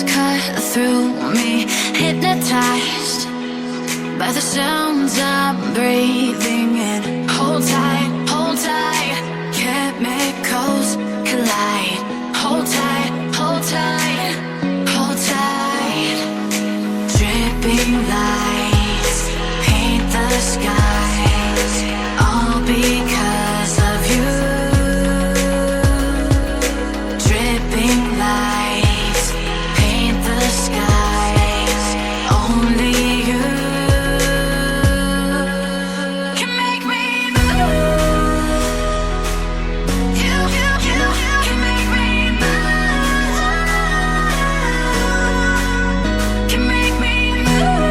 waves cut through me, hypnotized by the sounds I'm breathing in. Hold tight, chemicals collide. Hold tight, hold tight, hold tight. Dripping lights paint the skies, all because of you. Dripping lights paint the skies, only you can make me move. You can make me move. Can make me move.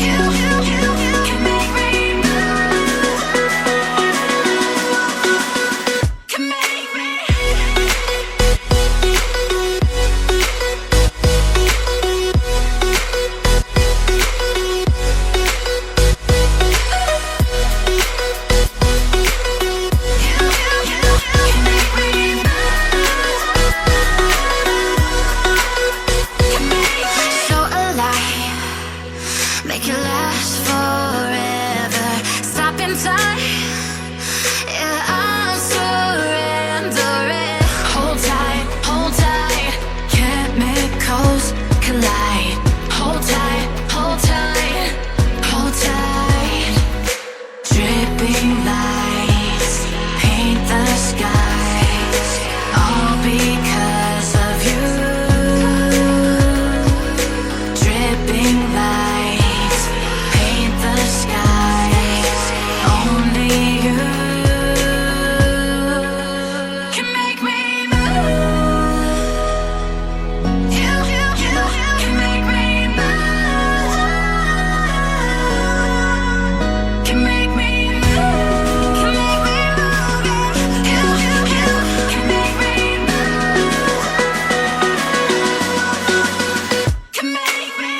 You can make me move. Can make me. So alive, make it last forever. Stop in time, yeah, I'm surrendering. Hold tight, chemicals collide. Hold tight, hold tight, hold tight. Dripping lights paint the skies, all because of you. Dripping lights paint the skies, only you can make me move. You can make me move. Can make me move. Can make me move. You can make me move. Can make me.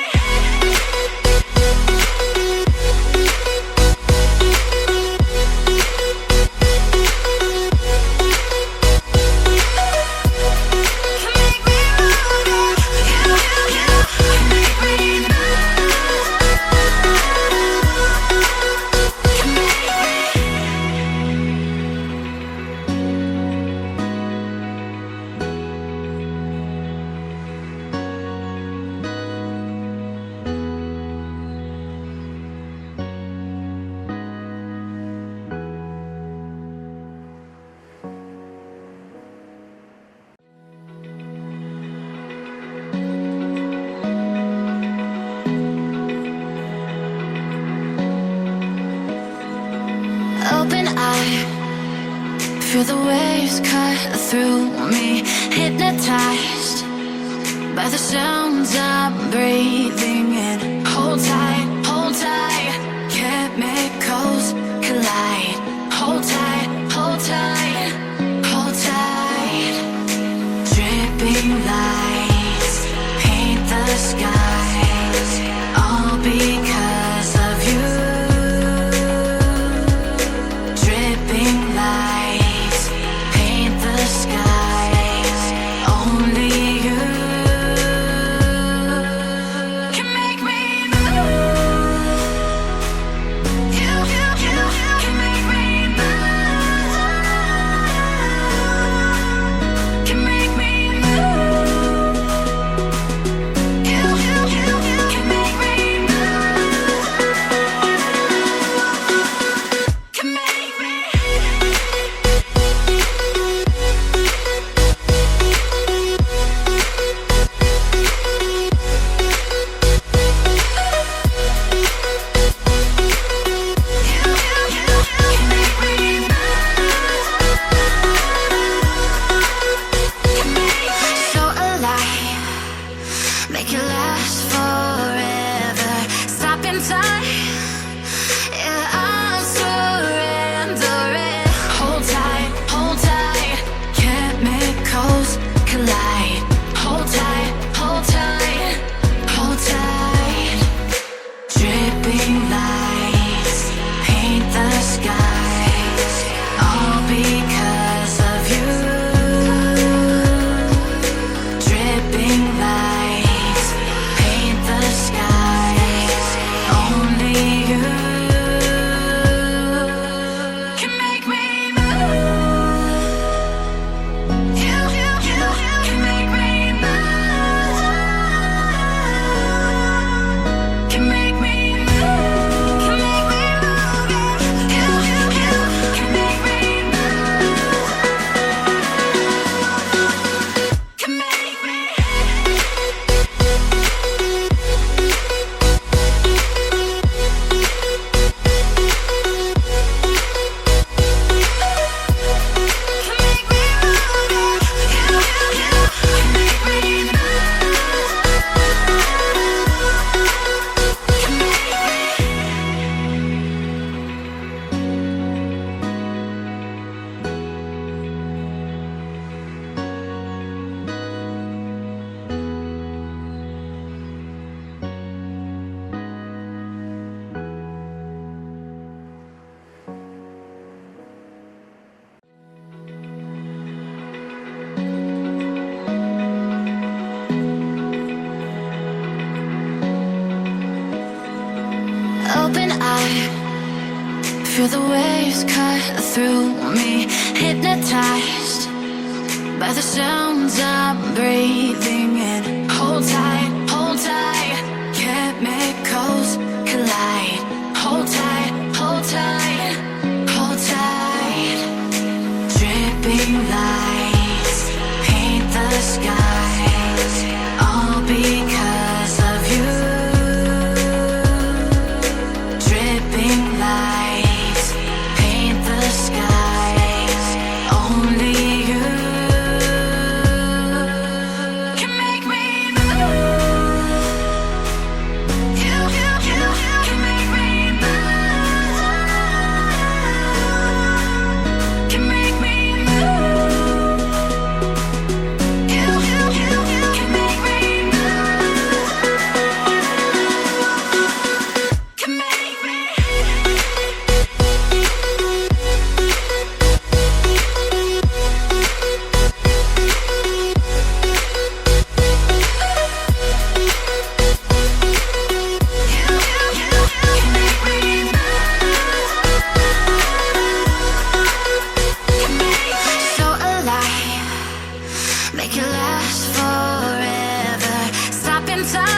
Open eye, feel the waves cut through me, hypnotized by the sounds I'm breathing in. Hold tight, chemicals collide. Hold tight, hold tight, hold tight. Dripping lights paint the skies, all because of you. Dripping lights paint the skies, only you can make me move. You can make me move. Can make me move. You can make me move. Can make me. So alive, make it last forever. Stop in time, yeah, I'm surrendering. Hold tight, chemicals collide. Hold tight, hold tight, hold tight. Dripping lights paint the skies, all because of you. feel the waves cut through me, hypnotized by the sounds I'm breathing in. Hold tight, chemicals collide. Hold tight, hold tight, hold tight. Dripping lights paint the skies, all because of you. Dripping lights paint the skies, only you can make me move. You can make me move. Can make me move. You can make me move. Can make me. So alive, make it last forever. Stop in time.